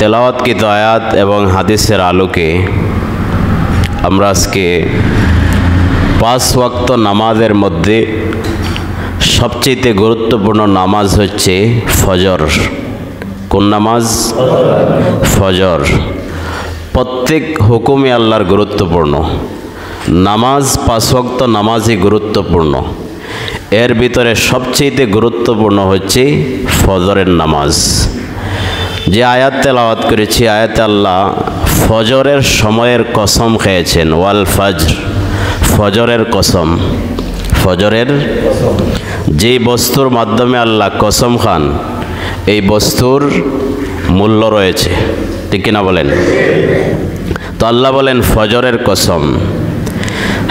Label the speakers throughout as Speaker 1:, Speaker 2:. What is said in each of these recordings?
Speaker 1: তেলাওয়াতকৃত আয়াত এবং হাদিসের আলোকে আমরা আজকে 5 ওয়াক্ত নামাজের মধ্যে সবচেয়ে গুরুত্বপূর্ণ নামাজ হচ্ছে ফজর। কোন নামাজ? ফজর। প্রত্যেক হুকুমে আল্লাহর গুরুত্বপূর্ণ নামাজ, 5 ওয়াক্ত নামাজই গুরুত্বপূর্ণ। এর ভিতরে সবচেয়ে গুরুত্বপূর্ণ হচ্ছে ফজরের নামাজ। যে আয়াত তেলাওয়াত করেছি, আয়াতে আল্লাহ ফজরের সময়ের কসম খেয়েছেন, ওয়াল ফজর, ফজরের কসম। ফজরের যে বস্তুর মাধ্যমে আল্লাহ কসম খান, এই বস্তুর মূল্য রয়েছে, ঠিক কিনা বলেন? তো আল্লাহ বলেন ফজরের কসম।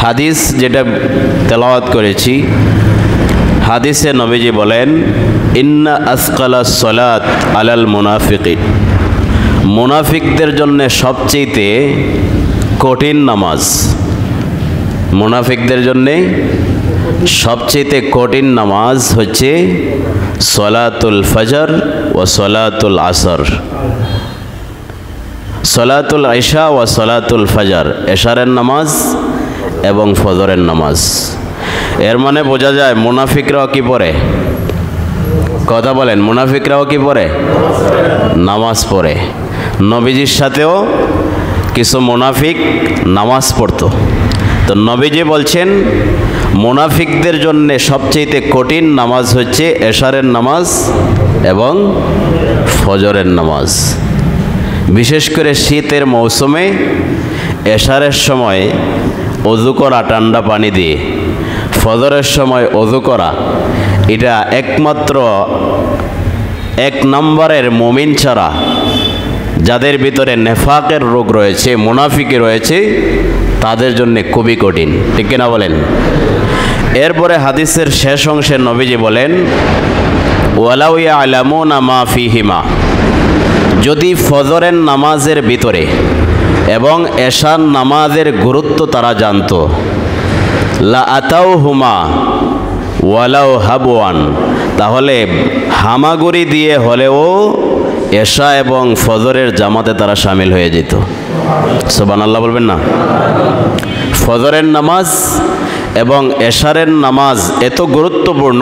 Speaker 1: হাদিস যেটা তেলাওয়াত করেছি, হাদিসে নবীজি বলেন ইন্না আসকালাস সালাত আলাল মুনাফিকিন, মুনাফিকদের জন্য সবচেয়ে কঠিন নামাজ। মুনাফিকদের জন্য সবচেয়ে কঠিন নামাজ হচ্ছে সলাতুল ফজর ও সলাতুল আসর, সলাতুল ইশা ও সলাতুল ফজর, এশারের নামাজ এবং ফজরের নামাজ। এর মানে বোঝা যায় মুনাফিকরাও কি পড়ে? কথা বলেন, মুনাফিকরাও কি পড়ে? নামাজ পড়ে। নবীজির সাথেও কিছু মুনাফিক নামাজ পড়তো। তো নবীজি বলছেন মুনাফিকদের জন্য সবচেয়ে কঠিন নামাজ হচ্ছে এশারের নামাজ এবং ফজরের নামাজ। বিশেষ করে শীতের মৌসুমে এশারের সময় ওযু করা ঠান্ডা পানি দিয়ে, ফজরের সময় ওযু করা, এটা একমাত্র 1 নম্বরের মুমিন ছাড়া, যাদের ভিতরে নেফাকের রোগ রয়েছে, মুনাফিকি রয়েছে, তাদের জন্য খুবই কঠিন, ঠিক কিনা বলেন? এরপরে হাদিসের শেষ অংশে নবীজি বলেন ওয়ালাউ ইয়ালামুনা মা ফিহিমা, যদি ফজরের নামাজের ভিতরে এবং এশার নামাজের গুরুত্ব তারা জানত, লা আতাউহুমা ওয়ালাউ হাবওয়ান, তাহলে হামাগুড়ি দিয়ে হলেও এশা এবং ফজরের জামাতে তারা শামিল হয়ে যেত। সুবহানাল্লাহ বলবেন না? ফজরের নামাজ এবং এশারের নামাজ এত গুরুত্বপূর্ণ,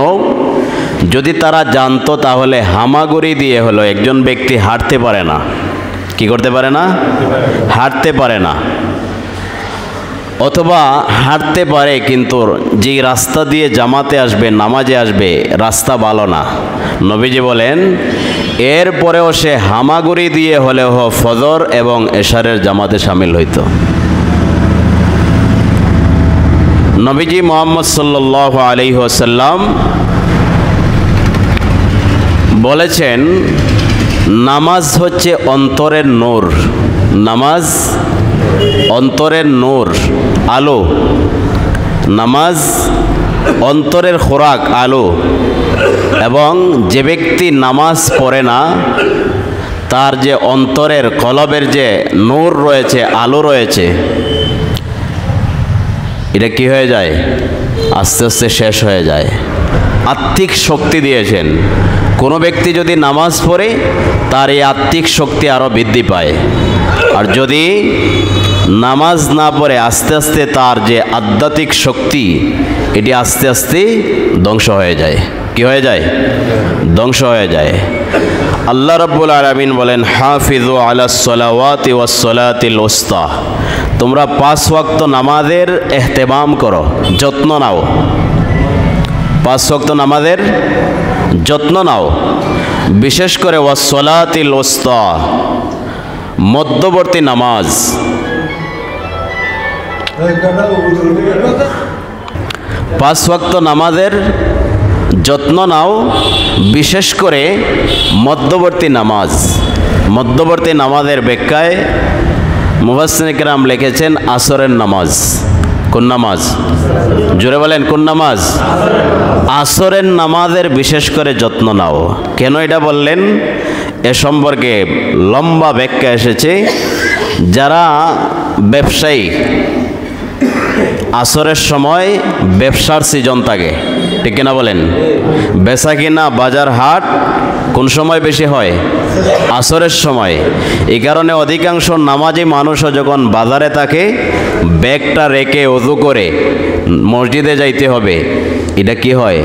Speaker 1: যদি তারা জানতো তাহলে হামাগুড়ি দিয়ে হলো, একজন ব্যক্তি হাঁটতে পারে না, কি করতে পারে না? হাঁটতে পারে না, অথবা হাঁটতে পারে কিন্তু যেই রাস্তা দিয়ে জামাতে আসবে, নামাজে আসবে, রাস্তা ভালো না। নবীজি বলেন এরপরেও সে হামাগুড়ি দিয়ে হলেও ফজর এবং এশারের জামাতে শামিল হইত। নবীজি মুহাম্মদ সাল্লাল্লাহু আলাইহি ওয়াসাল্লাম বলেছেন নামাজ হচ্ছে অন্তরের নূর, নামাজ অন্তরের নূর, আলো। নামাজ অন্তরের খোরাক, আলো। এবং যে ব্যক্তি নামাজ পড়ে না, তার যে অন্তরের কলবের যে নূর রয়েছে, আলো রয়েছে, এটা কি হয়ে যায়? আস্তে আস্তে শেষ হয়ে যায়। আত্মিক শক্তি দিয়েছেন, কোনো ব্যক্তি যদি নামাজ পড়ে তার এই আত্মিক শক্তি আরও বৃদ্ধি পায়। আর যদি নামাজ না পড়ে, আস্তে আস্তে তার যে আধ্যাত্মিক শক্তি, এটি আস্তে আস্তে ধ্বংস হয়ে যায়। কি হয়ে যায়? ধ্বংস হয়ে যায়। আল্লাহ রাব্বুল আলামিন বলেন হাফিজু আলাস সালাওয়াতি ওয়াস সালাতিল উস্তা, তোমরা 5 ওয়াক্ত নামাজের ইহতিমাম করো, যত্ন নাও। 5 ওয়াক্ত নামাজের যত্ন নাও, বিশেষ করে ওয়াস সালাতিল উস্তা, মধ্যবর্তী নামাজ। 5 ওয়াক্ত নামাজের যত্ন নাও, বিশেষ করে মধ্যবর্তী নামাজ। মধ্যবর্তী নামাজের ব্যাখ্যায় মুফাসসিরিন কিরাম লিখেছেন আসরের নামাজ। কোন নামাজ? জোরে বলেন, কোন নামাজ? আসরের নামাজের বিশেষ করে যত্ন নাও। কেন এটা বললেন এ সম্পর্কে লম্বা ব্যাখ্যা এসেছে। যারা ব্যবসায়ী, আসরের সময় ব্যবসার সিজন থাকে, ঠিক কিনা বলেন? বেচা কিনা, বাজার হাট কোন সময় বেশি হয়? আসরের সময়। এই কারণে অধিকাংশ নামাজি মানুষও যখন বাজারে থাকে, ব্যাগটা রেখে ওযু করে মসজিদে যাইতে হবে, এটা কি হয়?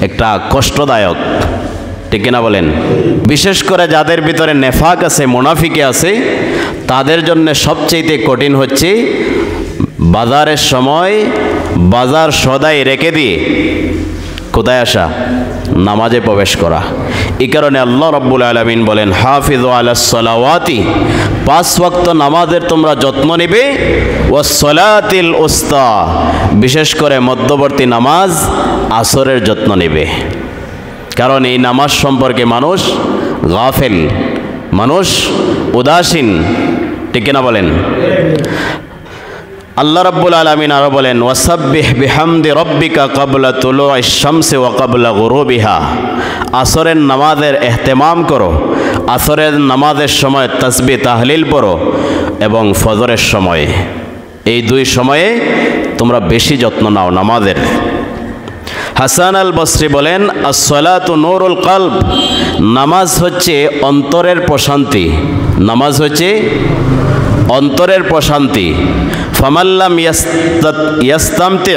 Speaker 1: একটা কষ্টদায়ক, ঠিক কিনা বলেন? বিশেষ করে যাদের ভিতরে নেফাক আছে, মুনাফিকে আছে, তাদের জন্য সবচেয়ে কঠিন হচ্ছে বাজারের সময় বাজার সদাই রেখে দিয়ে কোথায় আসা? নামাজে প্রবেশ করা। এই কারণে আল্লাহ রাব্বুল আলামিন বলেন, হাফিযু আলাস সালাওয়াতি, 5 ওয়াক্ত নামাজের তোমরা যত্ন নেবে, ওয়াস সালাতিল উস্তা, বিশেষ করে মধ্যবর্তী নামাজ আসরের যত্ন নেবে। কারণ এই নামাজ সম্পর্কে মানুষ গাফেল, মানুষ উদাসীন, ঠিক কিনা বলেন? আল্লাহ রাব্বুল আলামিন আরো বলেন, ওয়াসাব্বিহ বিহামদি রাব্বিকা ক্বাবলা তুলুইশ শামসি ওয়া ক্বাবলা গুরুবিহা, আসরের নামাজের ইহতিমাম করো, আসরের নামাজের সময় তাসবিহ তাহলিল পড়ো, এবং ফজরের সময়, এই 2 সময়ে তোমরা বেশি যত্ন নাও নামাজের। হাসান আল বসরি বলেন, আস-সালাতু নূরুল কলব, নামাজ হচ্ছে অন্তরের প্রশান্তি, নামাজ হচ্ছে অন্তরের প্রশান্তি। ফামাল্লাম ইয়াস্তামতি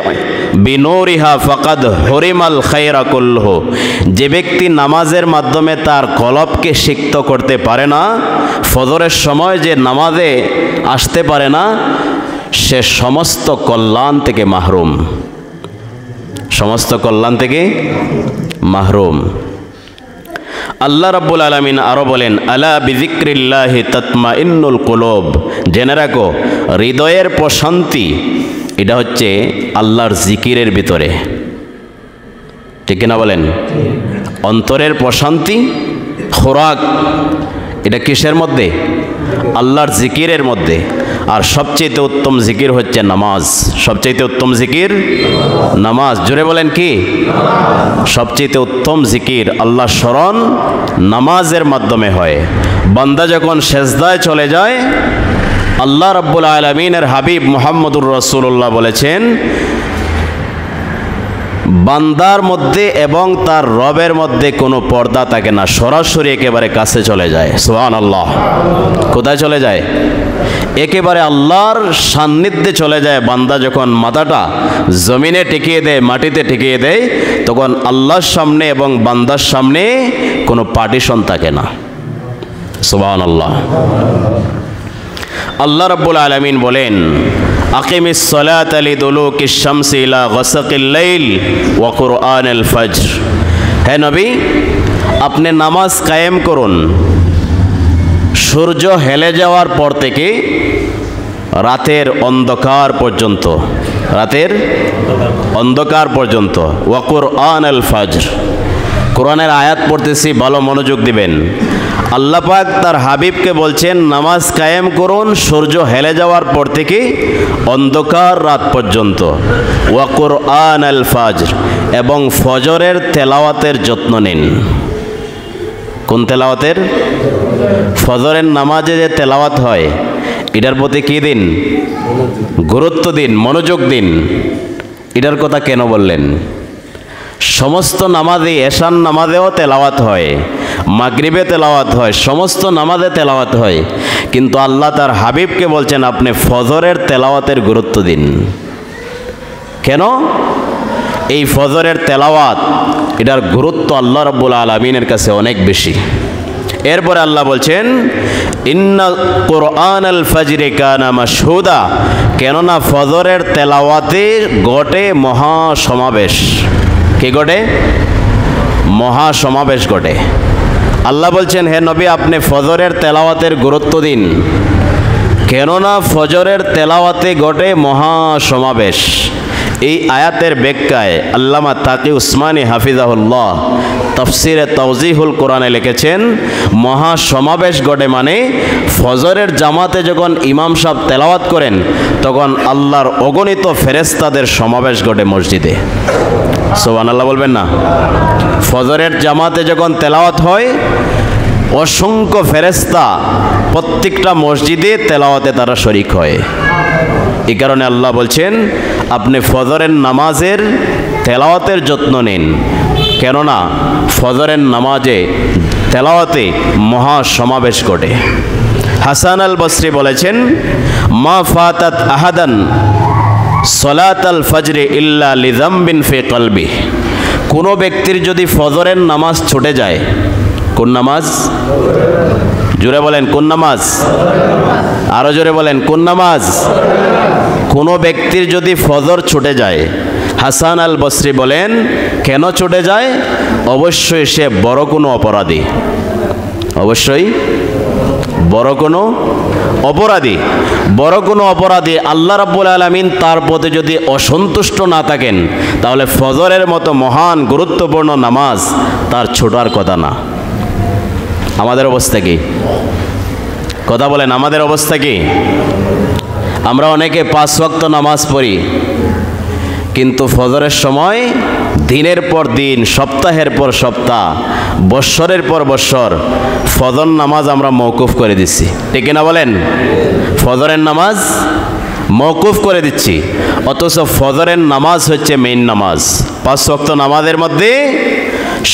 Speaker 1: বিনূরিহা ফাকাদ হুরিমাল খায়রা কুল্লুহু, যে ব্যক্তি নামাজের মাধ্যমে তার কলবকে সিক্ত করতে পারে না, ফজরের সময় যে নামাজে আসতে পারে না, সে সমস্ত কল্যাণ থেকে মাহরুম, সমস্ত কল্যাণ থেকে মাহরুম। আল্লাহ রাব্বুল আলামিন আরো বলেন, আলা বিযিক্রিল্লাহি তাতমাইন্নুল কুলুব, জেনে রাখো হৃদয়ের প্রশান্তি এটা হচ্ছে আল্লাহর জিকিরের ভিতরে, ঠিক কিনা বলেন? অন্তরের প্রশান্তি, খোরাক এটা কিসের মধ্যে? আল্লাহর জিকিরের মধ্যে। আর সবচেয়ে উত্তম জিকির হচ্ছে নামাজ, সবচেয়ে উত্তম জিকির নামাজ। জোরে বলেন কি? সবচেয়ে উত্তম জিকির আল্লাহ স্মরণ নামাজের মাধ্যমে হয়। বান্দা যখন সেজদায় চলে যায়, আল্লাহ রাব্বুল আলামিনের হাবিব মুহাম্মদুর রাসূলুল্লাহ বলেছেন, বান্দার মধ্যে এবং তার রবের মধ্যে কোনো পর্দা থাকে না, সরাসরি একেবারে কাছে চলে যায়। সুবহানাল্লাহ। কোথায় চলে যায়? একেবারে আল্লাহর সান্নিধ্যে চলে যায়। বান্দা যখন মাথাটা জমিনে ঠেকিয়ে দেয়, মাটিতে ঠেকিয়ে দেয়, তখন আল্লাহর সামনে এবং বান্দার সামনে কোনো পার্টিশন থাকে না। সুবহানাল্লাহ। আল্লাহ রাব্বুল আলামিন বলেন, আকিমিস সালাতা লিদুলুকিশ শামসি ইলা গাসাকিল লাইল ওয়া কুরআনিল ফজর, হে নবী আপনি নামাজ কায়েম করুন সূর্য হেলে যাওয়ার পর থেকে রাতের অন্ধকার পর্যন্ত, রাতের অন্ধকার পর্যন্ত, ওয়া কুরআনিল ফজর, কোরআনের আয়াত পড়তেছি, ভালো মনোযোগ দিবেন। আল্লাহ পাক তার হাবিবকে বলছেন নামাজ কায়েম করুন সূর্য হেলে যাওয়ার পর থেকে অন্ধকার রাত পর্যন্ত, ওয়া কুরআনাল ফজর, এবং ফজরের তেলাওয়াতের যত্ন নিন। কোন তেলাওয়াতের? ফজরের নামাজে যে তেলাওয়াত হয় এটার প্রতি কি দিন? গুরুত্ব দিন, মনোযোগ দিন। এটার কথা কেন বললেন? সমস্ত নামাজে, এশার নামাজেও তেলাওয়াত হয়, মাগরিবে তেলাওয়াত হয়, সমস্ত নামাজে তেলাওয়াত হয়, কিন্তু আল্লাহ তার হাবিবকে বলছেন আপনি ফজরের তেলাওয়াতের গুরুত্ব দিন। কেন? এই ফজরের তেলাওয়াত এটার গুরুত্ব আল্লাহ রাব্বুল আলামিনের কাছে অনেক বেশি। এরপরে আল্লাহ বলছেন, ইন্না কুরআনাল ফজরি কানা মাশহুদা, কেননা ফজরের তেলাওয়াতে ঘটে মহাসমাবেশ। কি ঘটে? মহাসমাবেশ ঘটে। আল্লাহ বলছেন, হে নবী আপনি ফজরের তেলাওয়াতের গুরুত্ব দিন, কেননা ফজরের তেলাওয়াতে ঘটে মহাসমাবেশ। এই আয়াতের ব্যাখ্যায় আল্লামা তাকি উসমানী হাফিজাহুল্লাহ তাফসিরে তাওজিহুল কোরআনে লিখেছেন, মহাসমাবেশ ঘটে মানে ফজরের জামাতে যখন ইমাম সাহেব তেলাওয়াত করেন তখন আল্লাহর অগণিত ফেরেশতাদের সমাবেশ ঘটে মসজিদে। সুবহানাল্লাহ বলবেন না? ফজরের জামাতে যখন তেলাওয়াত হয় অসংখ্য ফেরেশতা প্রত্যেকটা মসজিদে তেলাওয়াতে তারা শরীক হয়। এই কারণে আল্লাহ বলছেন আপনি ফজরের নামাজের তেলাওয়াতের যত্ন নিন, কেননা ফজরের নামাজে তেলাওয়াতে মহা সমাবেশ ঘটে। হাসান আল বসরি বলেছেন, মা ফাতাত আহাদান সলাতাল ফজরে ইল্লা লিযামবিন ফি কলবি। কোনো ব্যক্তির যদি ফজরের নামাজ ছুটে যায়, কোন নামাজ? জোরে বলেন কোন নামাজ? আরো জোরে বলেন কোন নামাজ? কোনো ব্যক্তির যদি ফজর ছুটে যায়, হাসান আল বসরি বলেন কেন ছুটে যায়? অবশ্যই সে বড় কোনো অপরাধী, অবশ্যই বড় কোনো অপরাধী, বড় কোনো অপরাধী। আল্লাহ রাব্বুল আলামিন তার প্রতি যদি অসন্তুষ্ট না থাকেন, তাহলে ফজরের মতো মহান গুরুত্বপূর্ণ নামাজ তার ছোটার কথা না। আমাদের অবস্থা কি? কথা বলেন, আমাদের অবস্থা কি? আমরা অনেকে 5 ওয়াক্ত নামাজ পড়ি, কিন্তু ফজরের সময় দিনের পর দিন, সপ্তাহের পর সপ্তাহ, বৎসরের পর বৎসর ফজর নামাজ আমরা মওকুফ করে দিচ্ছি, ঠিক না বলেন? ফজরের নামাজ মওকুফ করে দিচ্ছি, অথচ ফজরের নামাজ হচ্ছে মেইন নামাজ। 5 ওয়াক্ত নামাজের মধ্যে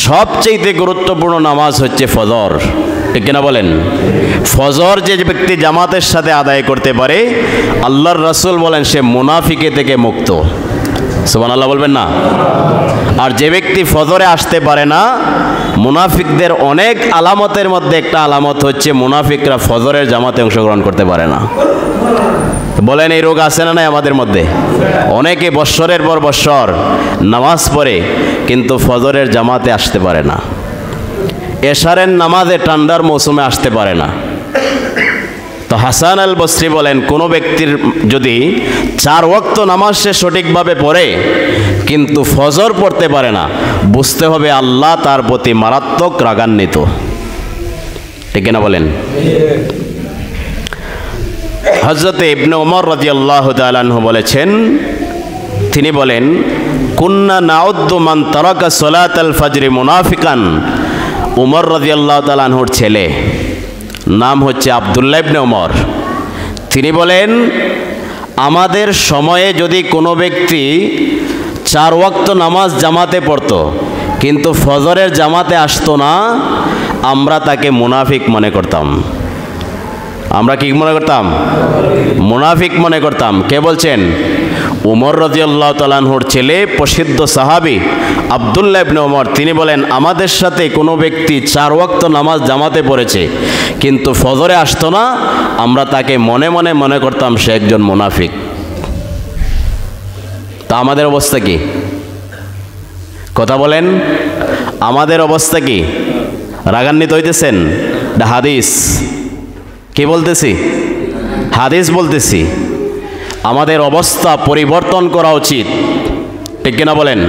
Speaker 1: সবচেয়ে গুরুত্বপূর্ণ নামাজ হচ্ছে ফজর, ঠিক না বলেন? ফজর যে ব্যক্তি জামাতের সাথে আদায় করতে পারে, আল্লাহর রাসূল বলেন সে মুনাফিকে থেকে মুক্ত। সুবহানাল্লাহ বলবেন না? আর যে ব্যক্তি ফজরে আসতে পারে না, মুনাফিকদের অনেক আলামতের মধ্যে একটা আলামত হচ্ছে মুনাফিকরা ফজরের জামাতে অংশগ্রহণ করতে পারে না। বলেন এই রোগ আছে না নাই আমাদের মধ্যে? অনেকে বৎসরের পর বৎসর নামাজ পড়ে, কিন্তু ফজরের জামাতে আসতে পারে না, এশারের নামাজে ঠান্ডার মৌসুমে আসতে পারে না। তো হাসান আল বসরি বলেন কোনো ব্যক্তির যদি 4 ওয়াক্ত নামাজ সে সঠিকভাবে পড়ে কিন্তু ফজর পড়তে পারে না, বুঝতে হবে আল্লাহ তার প্রতি মারাত্মক রাগান্বিত, ঠিক না বলেন? হযরত ইবনে ওমর রাদিয়াল্লাহু তাআলা আনহু বলেছেন, তিনি বলেন কুন্না নাউদ্দু মান তারাকা সালাতাল ফজরি মুনাফিকান। উমর রাদিয়াল্লাহু তাআলা আনহুর ছেলে, নাম হচ্ছে আব্দুল্লাহ ইবনে ওমর, তিনি বলেন আমাদের সময়ে যদি কোনো ব্যক্তি 4 ওয়াক্ত নামাজ জামাতে পড়তো কিন্তু ফজরের জামাতে আসতো না, আমরা তাকে মুনাফিক মনে করতাম। আমরা কি মনে করতাম? মুনাফিক মনে করতাম। কে বলছেন? উমর রাদিয়াল্লাহু তাআলা আনহুর ছেলে, প্রসিদ্ধ সাহাবী আব্দুল্লাহ ইবনে ওমর, তিনি বলেন আমাদের সাথে কোনো ব্যক্তি 4 ওয়াক্ত নামাজ জামাতে পড়েছে কিন্তু ফজরে আসতো না, আমরা তাকে মনে মনে মনে করতাম সে একজন মুনাফিক। তা আমাদের অবস্থা কি? কথা বলেন, আমাদের অবস্থা কি? রাগান্বিত হইতেছেন? হাদিস কি বলতেছি? হাদিস বলতেছি। আমাদের অবস্থা পরিবর্তন করা উচিত, ঠিক কিনা বলেন?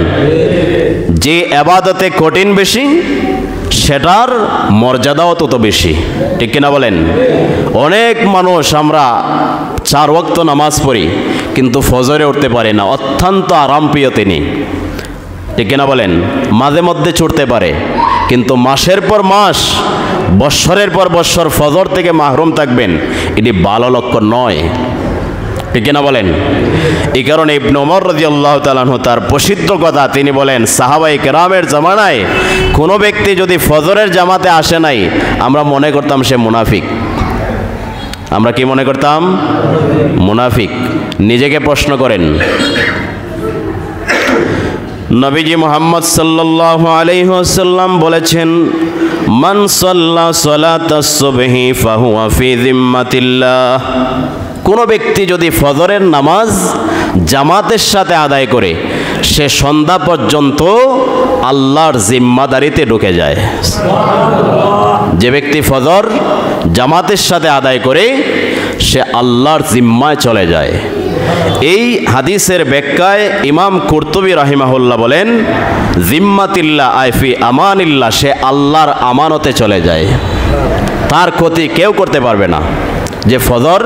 Speaker 1: যে ইবাদতে কঠিন বেশি, সেটার মর্যাদাও তত বেশি, ঠিক কিনা বলেন? অনেক মানুষ আমরা 4 ওয়াক্ত নামাজ পড়ি কিন্তু ফজরে উঠতে পারি না, অত্যন্ত আরামপ্রিয় তিনি, ঠিক কিনা বলেন? মাঝে মধ্যে ছুটতে পারে, কিন্তু মাসের পর মাস, বৎসরের পর বৎসর ফজর থেকে মাহরুম থাকবেন, এটি ভালো লক্ষণ নয়, ঠিক কিনা বলেন? এই কারণে ইবনে ওমর রাদিয়াল্লাহু তাআলা আনহু তার প্রসিদ্ধ কথা তিনি বলেন, সাহাবায়ে কেরামের জামানায় কোনো ব্যক্তি যদি ফজরের জামাতে আসে নাই, আমরা মনে করতাম সে মুনাফিক। আমরা কি মনে করতাম? মুনাফিক। নিজেকে প্রশ্ন করেন। নবীজি মুহাম্মদ সাল্লাল্লাহু আলাইহি ওয়াসাল্লাম বলেছেন, মান সাল্লা সালাতাস সুবহি ফাহুয়া ফি যিম্মাতিল্লাহ। কোনো ব্যক্তি যদি ফজরের নামাজ জামাতের সাথে আদায় করে, সে সন্ধ্যা পর্যন্ত আল্লাহর জিম্মাদারিতে ঢুকে যায়। যে ব্যক্তি ফজর জামাতের সাথে আদায় করে, সে আল্লাহর জিম্মায় চলে যায়। এই হাদিসের ব্যাখ্যায় ইমাম কুরতুবী রাহিমাহুল্লাহ বলেন, জিম্মাতিল্লাহ আইফি আমানিল্লাহ, সে আল্লাহর আমানতে চলে যায়, তার ক্ষতি কেউ করতে পারবে না যে ফজর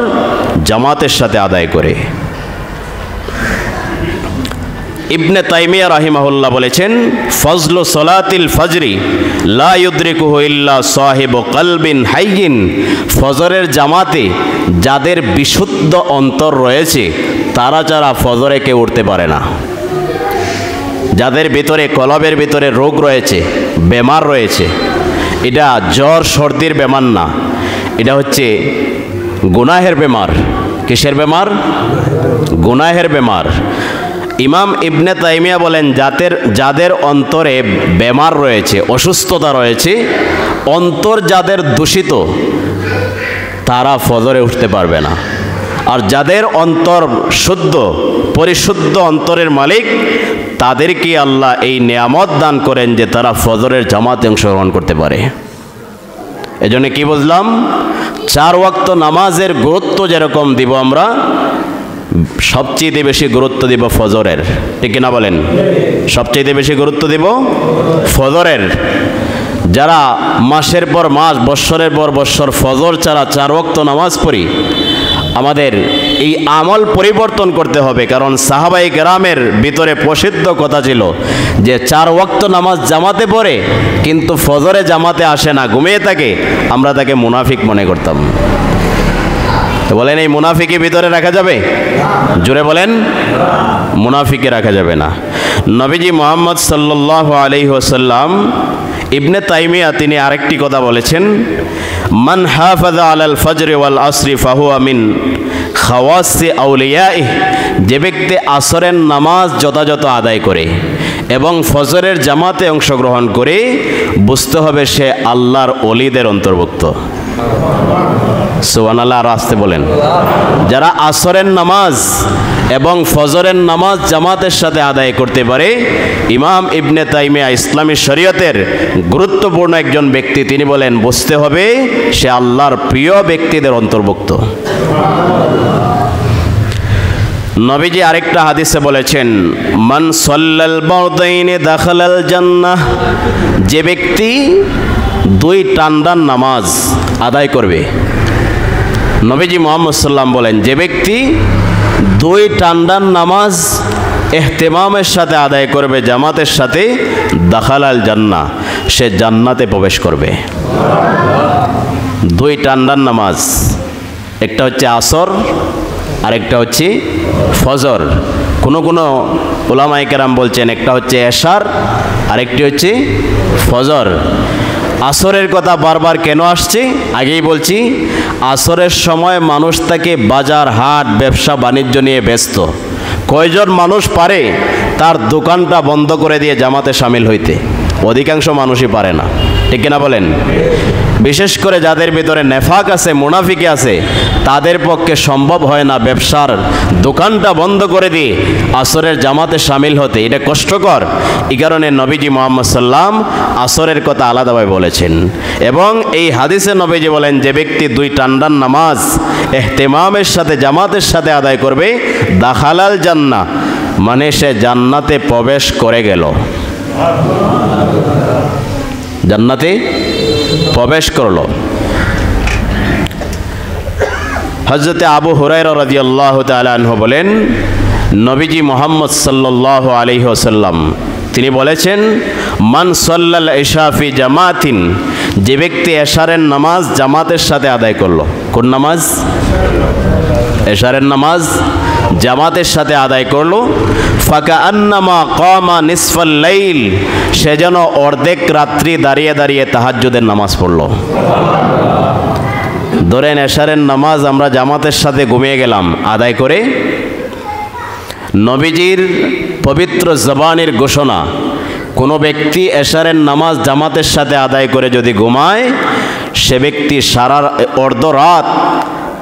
Speaker 1: জামাতের সাথে আদায় করে। ইবনে তাইমিয়া রাহিমাহুল্লাহ বলেছেন, ফজলু সলাতিল ফজরি লা ইউদরিকুহু ইল্লা সাহিবু কলবিন হাইয়িন। ফজরের জামাতে যাদের বিশুদ্ধ অন্তর রয়েছে, তারা ছাড়া ফজরে কেউ উঠতে পারে না। যাদের ভিতরে, কলবের ভিতরে রোগ রয়েছে, বেমার রয়েছে, এটা জ্বর সর্দির বেমার না, এটা হচ্ছে গুনাহের বেমার। কিসের বেমার? গুনাহের বেমার। ইমাম ইবনে তাইমিয়া বলেন, যাদের অন্তরে বেমার রয়েছে, অসুস্থতা রয়েছে, অন্তর যাদের দূষিত, তারা ফজরে উঠতে পারবে না। আর যাদের অন্তর শুদ্ধ, পরিশুদ্ধ অন্তরের মালিক, তাদেরকে আল্লাহ এই নেয়ামত দান করেন যে তারা ফজরের জামাতে অংশগ্রহণ করতে পারে। এজন্য কি বুঝলাম? 4 ওয়াক্ত নামাজের গুরুত্ব যেরকম দিব আমরা, সবচেয়ে বেশি গুরুত্ব দিব ফজরের। ঠিক কিনা বলেন? সবচেয়ে বেশি গুরুত্ব দিব ফজরের। যারা মাসের পর মাস, বৎসরের পর বৎসর ফজর ছাড়া 4 ওয়াক্ত নামাজ পড়ি, আমাদের এই আমল পরিবর্তন করতে হবে। কারণ সাহাবায়ে কেরামের ভিতরে প্রসিদ্ধ কথা ছিল যে 4 ওয়াক্ত নামাজ জামাতে পড়ে কিন্তু ফজরে জামাতে আসে না, ঘুমিয়ে থাকে, আমরা তাকে মুনাফিক মনে করতাম। তো বলেন, এই মুনাফিকে ভিতরে রাখা যাবে? জোরে বলেন, মুনাফিকে রাখা যাবে না। নবীজি মুহাম্মদ সাল্লাল্লাহু আলাইহি ওয়াসাল্লাম, ইবনে তাইমিয়া তিনি আরেকটি কথা বলেছেন, মান হাফাযা আলাল ফজর ওয়াল আসরি ফাহুয়া মিন খাওয়াসি আউলিয়াইহ। যে ব্যক্তি আসরের নামাজ যথাযথ আদায় করে এবং ফজরের জামাতে অংশগ্রহণ করে, বুঝতে হবে সে আল্লাহর ওলিদের অন্তর্ভুক্ত। সুবহানাল্লাহ, আর আসতে বলেন। যারা আসরের নামাজ এবং ফজরের নামাজ জামাতের সাথে আদায় করতে পারে, ইমাম ইবনে তাইমিয়া ইসলামী শরীয়তের গুরুত্বপূর্ণ একজন ব্যক্তি, তিনি বলেন বুঝতে হবে সে আল্লাহর প্রিয় ব্যক্তিদের অন্তর্ভুক্ত। নবীজি আরেকটা হাদিসে বলেছেন, মান সাল্লাল বারদাইনি দাখালাল জান্নাহ। যে ব্যক্তি 2 টান্ডার নামাজ আদায় করবে, নবীজি মুহাম্মদ সাল্লাম বলেন, যে ব্যক্তি 2 টান্ডার নামাজ ইহতিমামের সাথে আদায় করবে, জামাতের সাথে, দাখালাল জান্নাহ, সে জান্নাতে প্রবেশ করবে। 2 টান্ডার নামাজ, একটা হচ্ছে আসর, আরেকটা হচ্ছে ফজর। কোনো উলামায়ে কেরাম বলছেন একটা হচ্ছে এশার, আরেকটি হচ্ছে ফজর। আসরের কথা বারবার কেন আসছে? আগেই বলছি, আসরের সময় মানুষ থাকে বাজার হাট, ব্যবসা বাণিজ্য নিয়ে ব্যস্ত। কয়জন মানুষ পারে তার দোকানটা বন্ধ করে দিয়ে জামাতে শামিল হইতে? অধিকাংশ মানুষই পারে না। ঠিক কিনা বলেন? বিশেষ করে যাদের ভিতরে নেফাক আছে, মুনাফিকি আছে, তাদের পক্ষে সম্ভব হয় না ব্যবসার দোকানটা বন্ধ করে দিয়ে আসরের জামাতে শামিল হতে। এটা কষ্টকর। এই কারণে নবীজি মুহাম্মদ সাল্লাম আসরের কথা আলাদাভাবে বলেছেন। এবং এই হাদিসে নবীজি বলেন, যে ব্যক্তি 2 টান্ডার নামাজ ইহতিমামের সাথে, জামাতের সাথে আদায় করবে, দাখালাল জান্নাহ, মানে সে জান্নাতে প্রবেশ করে গেল, জান্নাতে প্রবেশ করল। হযরতে আবু হুরায়রা রাদিয়াল্লাহু তাআলা আনহু বলেন, নবীজি মুহাম্মদ সাল্লাল্লাহু আলাইহি ওয়াসাল্লাম তিনি বলেছেন, মান সাল্লাল ইশা ফি জামাতিন। যে ব্যক্তি এশারের নামাজ জামাতের সাথে আদায় করলো, কোন নামাজ? এশারের নামাজ জামাতের সাথে আদায় করলো, ফাকাআন্নামা কামা নিসফাল লাইল, সে যেন অর্ধেক রাত্রি দাঁড়িয়ে দাঁড়িয়ে তাহাজ্জুদের নামাজ পড়লো। ধরেন এশারের নামাজ আমরা জামাতের সাথে ঘুমিয়ে গেলাম আদায় করে, নবীজির পবিত্র জবানের ঘোষণা, কোনো ব্যক্তি এশারের নামাজ জামাতের সাথে আদায় করে যদি ঘুমায়, সে ব্যক্তি সারা অর্ধরাত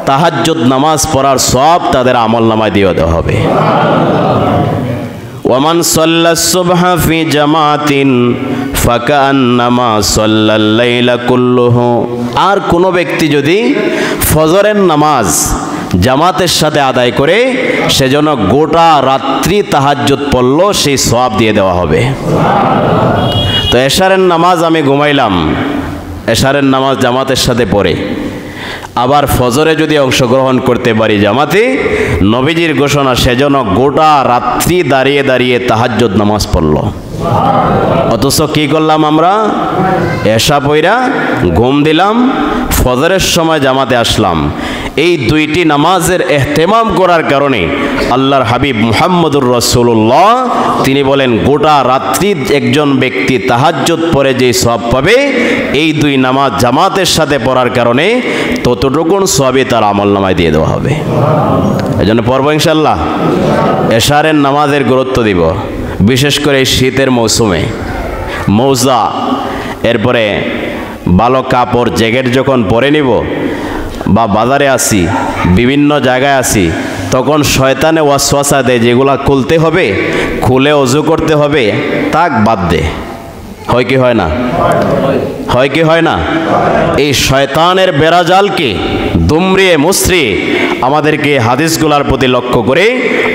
Speaker 1: তাহাজ্জুদ নামাজ পড়ার সওয়াব তাদের আমলনামায় দিয়ে দেওয়া হবে। ওয়ামান সাল্লাস সুবহা ফি জামাতিন ফাকান্নামা সাল্লাল লাইলা কুল্লুহু। আর কোনো ব্যক্তি যদি ফজরের নামাজ জামাতের সাথে আদায় করে, সেজন্য গোটা রাত্রি তাহাজ্জুদ পড়ল, সেই সওয়াব দিয়ে দেওয়া হবে। তো এশারের নামাজ আমি ঘুমাইলাম, এশারের নামাজ জামাতের সাথে পড়ে, আবার ফজরে যদি অংশগ্রহণ করতে পারি জামাতে, নবীজির ঘোষণা, সেজন্য গোটা রাত্রি দাঁড়িয়ে দাঁড়িয়ে তাহাজ্জুদ নামাজ পড়ল। অথচ কি করলাম আমরা? এশা পইরা ঘুম দিলাম, ফজরের সময় জামাতে আসলাম, এই দুইটি নামাজের এহতেমাম করার কারণে আল্লাহর হাবিব মুহাম্মদুর রাসূলুল্লাহ তিনি বলেন গোটা রাত্রি একজন ব্যক্তি তাহাজ্জুদ পড়ে যে সওয়াব পাবে এই দুই নামাজ জামাতের সাথে পড়ার কারণে ততটুকুন সওয়াবই তার আমলনামায় দিয়ে দেওয়া হবে। এজন্য পড়ব ইনশাআল্লাহ। এশারের নামাজের গুরুত্ব দিব, বিশেষ করে শীতের মৌসুমে। মৌজা এরপরে ভালো কাপড় জ্যাকেট যখন পরে নিব বা বাজারে আসি বিভিন্ন জায়গায় আসি তখন শয়তানে ওয়াসওয়াসা দেয় যেগুলা খুলতে হবে, খুলে ওযু করতে হবে, তাক বাদ দে। হয় কি হয় না? হয় কি হয় না? এই শয়তানের বেড়াজালকে দুমড়িয়ে মুচড়িয়ে আমাদেরকে হাদিসগুলার প্রতি লক্ষ্য করে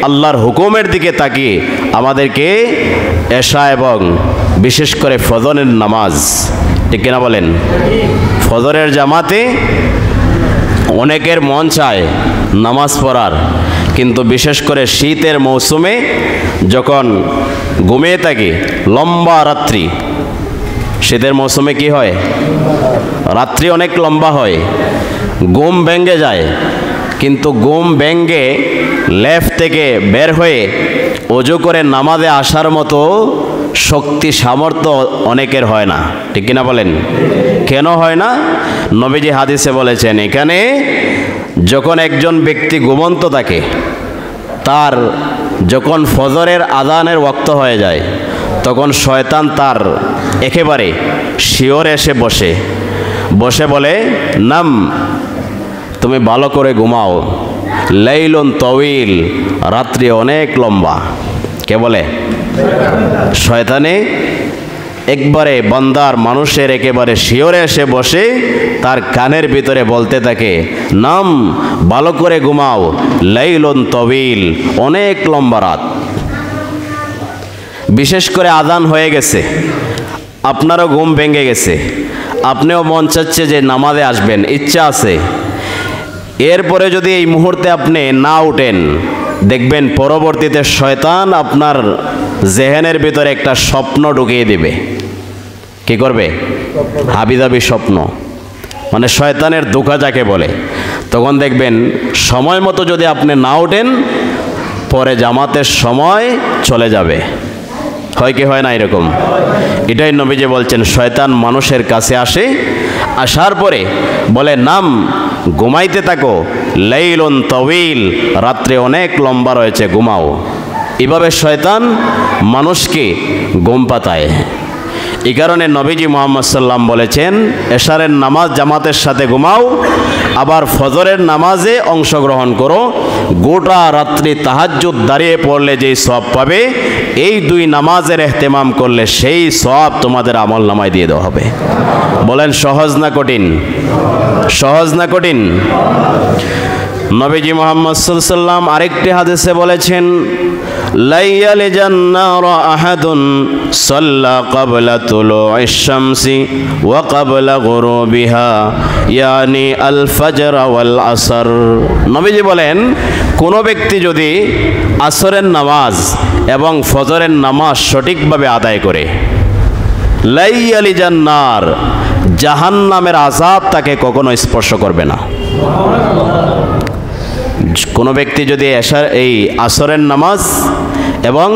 Speaker 1: আল্লাহর হুকুমের দিকে তাকিয়ে আমাদেরকে এশা এবং বিশেষ করে ফজরের নামাজ, ঠিক কিনা বলেন? ফজরের জামাতে অনেকের মন চায় নামাজ পড়ার, কিন্তু বিশেষ করে শীতের মৌসুমে যখন ঘুমিয়ে থাকি লম্বা রাত্রি, শীতের মৌসুমে কি হয়? রাত্রি অনেক লম্বা হয়, ঘুম ভেঙে যায়, কিন্তু ঘুম ভেঙে লেফ থেকে বের হয়ে ওযু করে নামাজে আসার মতো শক্তি সামর্থ্য অনেকের হয় না, ঠিক কিনা বলেন? কেন হয় না? নবীজি হাদিসে বলেছেন এখানে যখন একজন ব্যক্তি ঘুমন্ত থাকে তার যখন ফজরের আযানের ওয়াক্ত হয়ে যায় তখন শয়তান তার একেবারে শিওরে এসে বসে বলে নাম, তুমি ভালো করে ঘুমাও, লাইলুন তাওয়িল, রাত্রি অনেক লম্বা। কে বলে? শয়তানে একবারে বান্দার মানুষের একেবারে শিওরে এসে বসে তার কানের ভিতরে বলতে থাকে নাম, ভালো করে ঘুমাও, লাইলুন তাওয়িল, অনেক লম্বা রাত। বিশেষ করে আযান হয়ে গেছে, আপনারও ঘুম ভেঙে গেছে, আপনিও মন চাচ্ছে যে নামাজে আসবেন, ইচ্ছা আছে, এরপরে যদি এই মুহূর্তে আপনি না উঠেন দেখবেন পরবর্তীতে শয়তান আপনার জেহেনের ভিতরে একটা স্বপ্ন ঢুকিয়ে দিবে। কি করবে? হাবিজাবি স্বপ্ন, মানে শয়তানের ধোঁকা যাকে বলে। তখন দেখবেন সময় মতো যদি আপনি না ওঠেন পরে জামাতের সময় চলে যাবে। হয় কি হয় না এরকম? এটাই নবীজি বলছেন শয়তান মানুষের কাছে আসে, আসার পরে বলে নাম, ঘুমাইতে থাকো, লাইলুন তাওয়িল, রাত্রে অনেক লম্বা রয়েছে, ঘুমাও। এভাবে শয়তান মানুষকে ঘুম পাতায়। এই কারণে নবীজি মুহাম্মদ সাল্লাম বলেছেন এশারের নামাজ জামাতের সাথে ঘুমাও, আবার ফজরের নামাজে অংশগ্রহণ করো। গোটা রাত্রি তাহাজ্জুদ দাঁড়িয়ে পড়লে যেই সওয়াব পাবে এই দুই নামাজের ইহতিমাম করলে সেই সওয়াব তোমাদের আমল নামায় দিয়ে দেওয়া হবে। বলেন সহজ না কঠিন? সহজ না কঠিন? নবীজি মুহাম্মদ সাল্লাল্লাহু আলাইহি ওয়াসাল্লাম আরেকটি হাদিসে বলেছেন লাইয়াল জান্নার আহাদুন সাল্লা ক্বাবলা তুলুইশ শামসি ওয়া ক্বাবলা গুরুবিহা ইয়ানি আল ফজর ওয়াল আসর। নবীজি বলেন কোন ব্যক্তি যদি আসরের নামাজ এবং ফজরের নামাজ সঠিকভাবে আদায় করে লাইয়াল জান্নার, জাহান্নামের আযাব তাকে কখনো স্পর্শ করবে না। কোনো ব্যক্তি যদি এই আসরের নামাজ এবং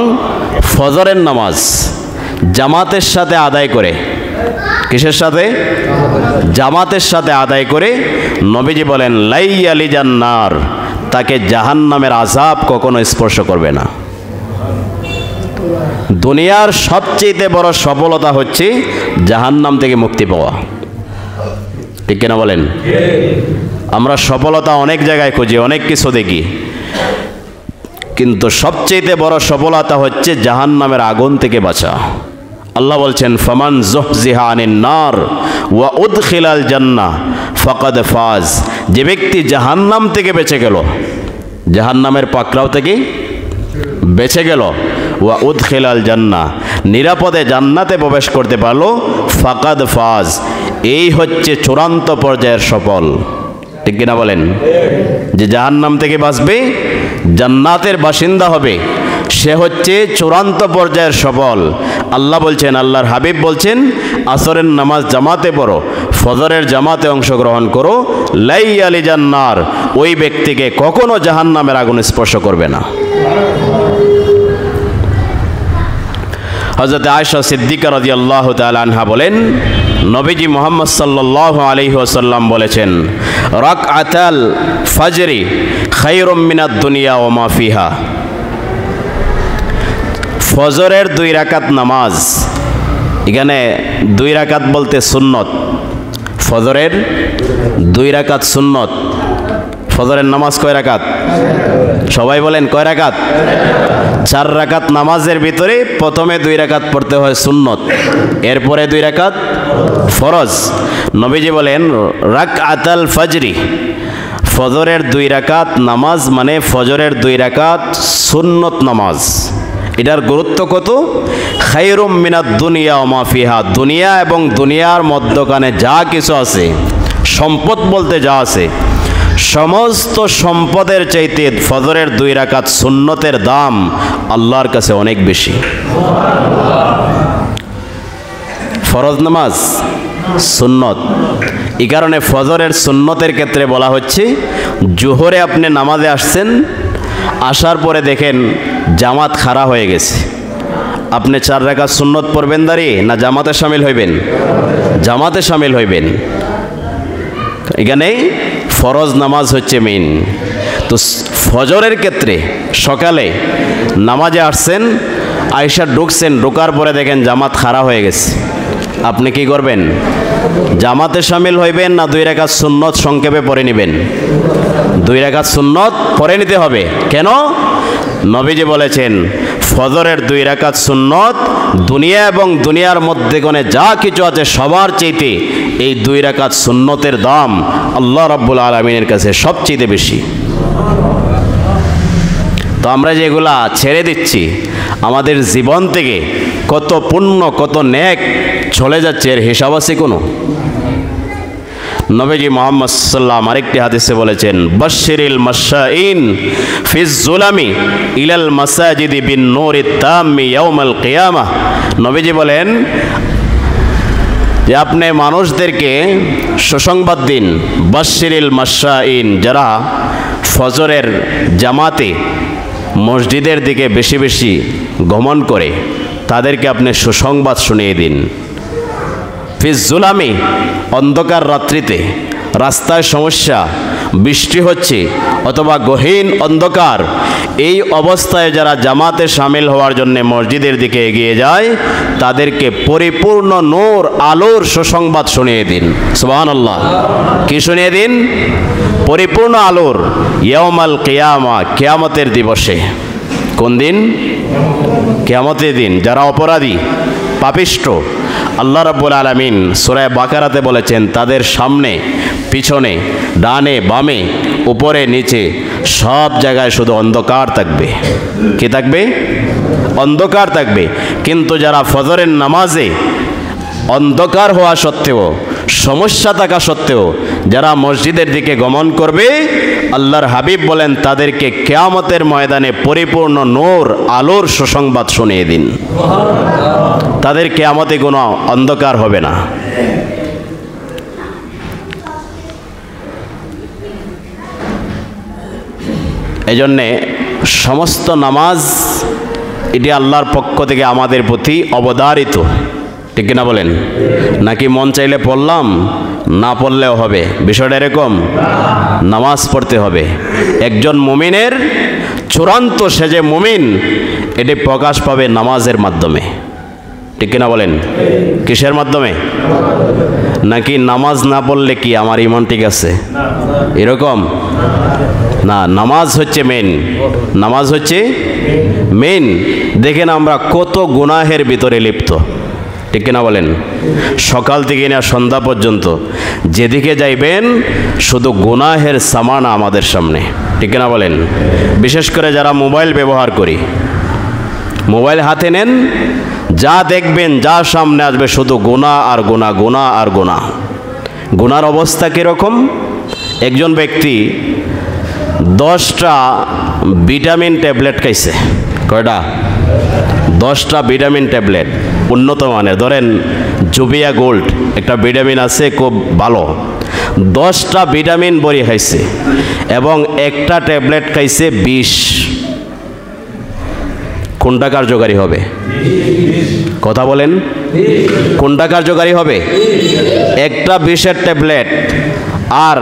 Speaker 1: ফজরের নামাজ জামাতের সাথে আদায় করে, কিসের সাথে? জামাতের সাথে আদায় করে, নবীজি বলেন লাইয়ালি জান্নার, তাকে জাহান্নামের আযাব কখনো স্পর্শ করবে না। দুনিয়ার সবচেয়ে বড় সফলতা হচ্ছে জাহান্নাম থেকে মুক্তি পাওয়া, ঠিক কিনা বলেন? আমরা সফলতা অনেক জায়গায় খুঁজি, অনেক কিছু দেখি, কিন্তু সবচেয়ে বড় সফলতা হচ্ছে জাহান্নামের আগুন থেকে বাঁচা। আল্লাহ বলছেন ফামান যুহজিহা আনিন নার ওয়া উদখিলাল জান্নাহ ফাকাদ ফাজ। যে ব্যক্তি জাহান্নাম থেকে বেঁচে গেল, জাহান্নামের পাকড়াও থেকে বেঁচে গেল, ওয়া উদখিলাল জান্নাহ, নিরাপদে জান্নাতে প্রবেশ করতে পারলো, ফাকাদ ফাজ, এই হচ্ছে চূড়ান্ত পর্যায়ের সফল। ঠিক কিনা বলেন? যে জাহান্নাম থেকে বাঁচবে, জান্নাতের বাসিন্দা হবে, সে হচ্ছে চূড়ান্ত পর্যায়ের সফল। আল্লাহ বলছেন, আল্লাহর হাবিব বলছেন আসরের নামাজ জামাতে পড়ো, ফজরের জামাতে অংশগ্রহণ করো, লাই ইয়ালিজান নার, ওই ব্যক্তিকে কখনো জাহান্নামের আগুন স্পর্শ করবে না। হযরত আয়েশা সিদ্দিকা রাদিয়াল্লাহু তাআলা আনহা বলেন, নবীজি মুহাম্মদ সাল্লাল্লাহু আলাইহি ওয়াসাল্লাম বলেছেন, রাকআতাল ফাজরি খায়রুম মিনাদ দুনিয়া ওয়া মা ফিহা। ফজরের 2 রাকাত নামাজ, এখানে 2 রাকাত বলতে সুন্নত, ফজরের 2 রাকাত সুন্নত। ফজরের নামাজ কয় রাকাত? সবাই বলেন কয় রাকাত? 4 রাকাত নামাজের ভিতরে প্রথমে 2 রাকাত পড়তে হয় সুন্নত, এরপরে 2 রাকাত ফরজ। নবীজি বলেন রাকআতাল ফাজরি, ফজরের 2 রাকাত নামাজ মানে ফজরের 2 রাকাত সুন্নত নামাজ। এটার গুরুত্ব কত? খায়রুম মিনাদ দুনিয়া ওয়া মা ফিহা, দুনিয়া এবং দুনিয়ার মধ্যখানে যা কিছু আছে, সম্পদ বলতে যা আছে, সমস্ত সম্পদের চাইতে ফজরের 2 রাকাত সুন্নতের দাম আল্লাহর কাছে অনেক বেশি। ফরজ নামাজ সুন্নত, এই কারণে ফজরের সুন্নতের ক্ষেত্রে বলা হচ্ছে, জোহরে আপনি নামাজে আসছেন, আসার পরে দেখেন জামাত খাড়া হয়ে গেছে, আপনি 4 রাকাত সুন্নত পড়বেন দাঁড়িয়ে, না জামাতে শামিল হইবেন? জামাতে শামিল হইবেন। এখানেই ফরজ নামাজ হচ্ছে মেইন। তো ফজরের ক্ষেত্রে সকালে নামাজে আসছেন, আয়েশা ঢুকছেন, ঢোকার পরে দেখেন জামাত খাড়া হয়ে গেছে, আপনি কি করবেন? জামাতে শামিল হইবেন না 2 রাকাত সুন্নত সংক্ষেপে পড়ে নেবেন? 2 রাকাত সুন্নত পড়ে নিতে হবে। কেন? নবীজি বলেছেন ফজরের 2 রাকাত সুন্নত দুনিয়া এবং দুনিয়ার মধ্যেখানে যা কিছু আছে সবার চাইতে এই 2 রাকাত সুন্নতের দাম আল্লাহ রাব্বুল আলামিনের কাছে সবচেয়ে বেশি। তো আমরা যেগুলা ছেড়ে দিচ্ছি, আমাদের জীবন থেকে কত পুণ্য কত নেক চলে যাচ্ছে, এর হিসাব আছে কোনো? নবীজি মুহাম্মদ সাল্লাল্লাহু আরেকটি হাদিসে বলেছেন, বাশশিরিল মাশাইন ফিজ জুলামি ইলাল মাসাজিদি বিন নূরিত তাম্মি ইয়াউমাল কিয়ামাহ। নবীজি বলেন যে আপনি মানুষদেরকে সুসংবাদ দিন, বাশশিরিল মাশাইন, যারা ফজরের জামাতে মসজিদের দিকে বেশি বেশি গমন করে তাদেরকে আপনি সুসংবাদ শুনিয়ে দিন। ফিজ জুলামি, অন্ধকার রাত্রিতে, রাস্তায় সমস্যা, বৃষ্টি হচ্ছে অথবা গহীন অন্ধকার, এই অবস্থায় যারা জামাতে শামিল হওয়ার জন্য মসজিদের দিকে এগিয়ে যায় তাদেরকে পরিপূর্ণ নূর আলোর সুসংবাদ শুনিয়ে দিন। সুবহানাল্লাহ। কি শুনিয়ে দিন? পরিপূর্ণ আলোর। ইয়াউমাল কিয়ামা, কিয়ামতের দিবসে। কোন দিন? কিয়ামতের দিন। যারা অপরাধী পাপিষ্ঠ, আল্লাহ রাব্বুল আলামিন সূরা বাকারাতে বলেছেন তাদের সামনে পিছনে ডানে বামে উপরে নিচে সব জায়গায় শুধু অন্ধকার থাকবে। কি থাকবে? অন্ধকার থাকবে। কিন্তু যারা ফজরের নামাজে অন্ধকার হওয়া সত্ত্বেও, সমস্যা থাকা সত্ত্বেও যারা মসজিদের দিকে গমন করবে, আল্লাহর হাবিব বলেন তাদেরকে কিয়ামতের ময়দানে পরিপূর্ণ নূর আলোর সুসংবাদ শুনিয়ে দিন। তাদের কিয়ামতে কোনো অন্ধকার হবে না। এজন্যে সমস্ত নামাজ এটি আল্লাহর পক্ষ থেকে আমাদের প্রতি অবধারিত। ঠিক কিনা বলেন? নাকি মন চাইলে পড়লাম, না পড়লেও হবে? বিষয়টা এরকম? নামাজ পড়তে হবে। একজন মুমিনের চূড়ান্ত সে যে মুমিন, এটি প্রকাশ পাবে নামাজের মাধ্যমে। ঠিক কিনা বলেন? কিসের মাধ্যমে? নাকি নামাজ না পড়লে কি আমার ঈমান ঠিক আছে এরকম? না, নামাজ হচ্ছে মেন। নামাজ হচ্ছে মেন। দেখেন আমরা কত গুনাহের ভিতরে লিপ্ত। ঠিক কিনা বলেন? সকাল থেকে না সন্ধ্যা পর্যন্ত যেদিকে যাইবেন শুধু গুনাহের সামানা আমাদের সামনে। ঠিক কিনা বলেন? বিশেষ করে যারা মোবাইল ব্যবহার করি, মোবাইল হাতে নেন, যা দেখবেন যা সামনে আসবে শুধু গুনাহ আর গুনাহ, গুনাহ আর গুনাহ। গুনার অবস্থা কীরকম? একজন ব্যক্তি 10টা ভিটামিন ট্যাবলেট খাইছে। কয়টা? 10টা ভিটামিন ট্যাবলেট। উন্নত মানের, ধরেন জুবিয়া গোল্ড একটা ভিটামিন আছে খুব ভালো, 10টা ভিটামিন বড়ি খাইছে এবং একটা ট্যাবলেট খাইছে 20, কোনটা কার্যকারী হবে? কথা বলেন, কোনটা কার্যকারী হবে? একটা 20-এর ট্যাবলেট আর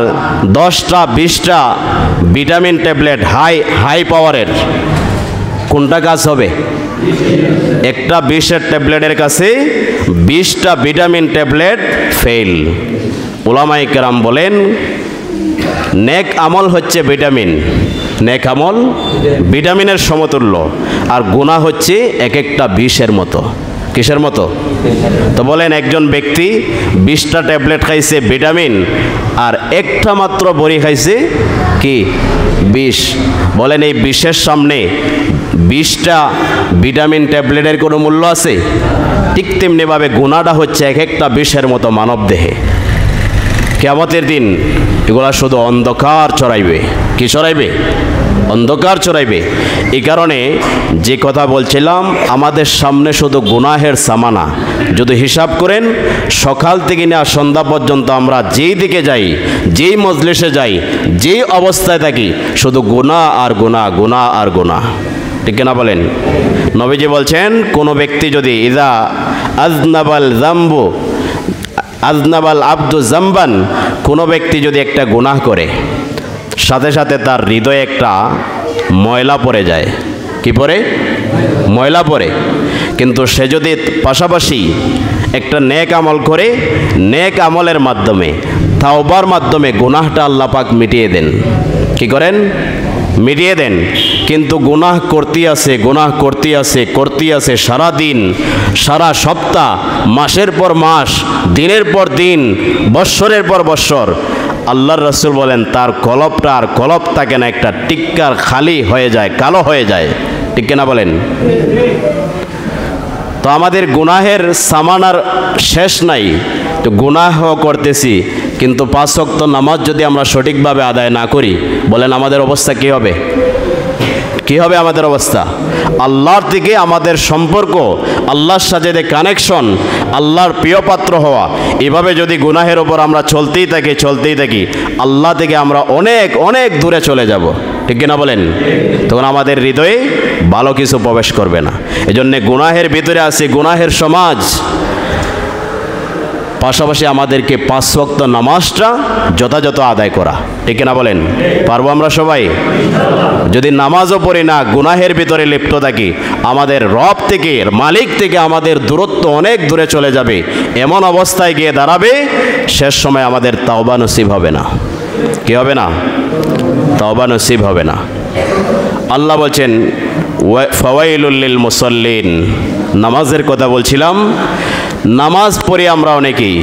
Speaker 1: 10টা 20টা ভিটামিন ট্যাবলেট হাই পাওয়ারের, কোনটা কাজ হবে? একটা 20-এর ট্যাবলেটের কাছে 20টা ভিটামিন ট্যাবলেট ফেল। উলামায়ে কেরাম বলেন নেক আমল হচ্ছে ভিটামিন, নেক আমল ভিটামিনের সমতুল্য, আর গুনাহ হচ্ছে এক একটা বিষের মতো। কিসের মতো? তো বলেন একজন ব্যক্তি 20টা ট্যাবলেট খাইছে ভিটামিন আর একটা মাত্র বড়ি খাইছে কি বিষ, বলেন এই বিষের সামনে 20টা ভিটামিন ট্যাবলেটের কোনো মূল্য আছে? ঠিক তেমনিভাবে গুনাহটা হচ্ছে এক একটা বিষের মতো মানব দেহে। কিয়ামতের দিন এগুলা শুধু অন্ধকার ছড়াইবে। কি ছড়াইবে? অন্ধকার ছড়াইবে। এই কারণে যে কথা বলছিলাম, আমাদের সামনে শুধু গুনাহের সামানা। যদি হিসাব করেন সকাল থেকে না সন্ধ্যা পর্যন্ত আমরা যেই দিকে যাই, যেই মজলিসে যাই, যেই অবস্থায় থাকি, শুধু গুনাহ আর গুনাহ, গুনাহ আর গুনাহ। ঠিক কিনা বলেন? নবীজি বলছেন কোনো ব্যক্তি যদি ইদা আজনাবাল জাম্বু আজনাবাল আব্দু জাম্বান, কোনো ব্যক্তি যদি একটা গুনাহ করে সাথে সাথে তার হৃদয়ে একটা ময়লা পড়ে যায়। কি পড়ে? ময়লা পড়ে। কিন্তু সে যদি পাশাপাশি একটা নেক আমল করে, নেক আমলের মাধ্যমে তাওবার মাধ্যমে গুনাহটা আল্লাহ পাক মিটিয়ে দেন। কি করেন? মিটিয়ে দেন। কিন্তু গুনাহ করতে আছে, গুনাহ করতে আছে সারা দিন, সারা সপ্তাহ, মাসের পর মাস, দিনের পর দিন, বৎসরের পর বৎসর। আল্লাহর রাসূল বলেন তার কলবটা আর কলব থাকে না, একটা টিক্কার খালি হয়ে যায়, কালো হয়ে যায়। ঠিক কিনা বলেন? তো আমাদের গুনাহের সামানার শেষ নাই। তো গুনাহ করতেছি, কিন্তু 5 ওয়াক্ত নামাজ যদি আমরা সঠিকভাবে আদায় না করি, বলেন আমাদের অবস্থা কি হবে? কি হবে আমাদের অবস্থা? আল্লাহর থেকে আমাদের সম্পর্ক, আল্লাহর সাথে যে কানেকশন, আল্লাহর প্রিয় পাত্র হওয়া, এভাবে যদি গুনাহের ওপর আমরা চলতেই থাকি, আল্লাহ থেকে আমরা অনেক অনেক দূরে চলে যাব। ঠিক কিনা বলেন? তখন আমাদের হৃদয়ে ভালো কিছু প্রবেশ করবে না। এজন্য গুনাহের ভিতরে আছে গুনাহের সমাজ। পাশাপাশি আমাদেরকে 5 ওয়াক্ত নামাজটা যথাযথ আদায় করা। ঠিক কিনা বলেন? পারবো আমরা সবাই? যদি নামাজও পড়ি না, গুনাহের ভিতরে লিপ্ত থাকি, আমাদের রব থেকে, মালিক থেকে আমাদের দূরত্ব অনেক দূরে চলে যাবে। এমন অবস্থায় গিয়ে দাঁড়াবে, শেষ সময় আমাদের তাওবা নসিব হবে না। কি হবে না? তাওবা নসিব হবে না। আল্লাহ বলছেন ফাওয়াইলুল লিল মুসাল্লিন, নামাজের কথা বলছিলাম। নামাজ পড়ি আমরা অনেকেই,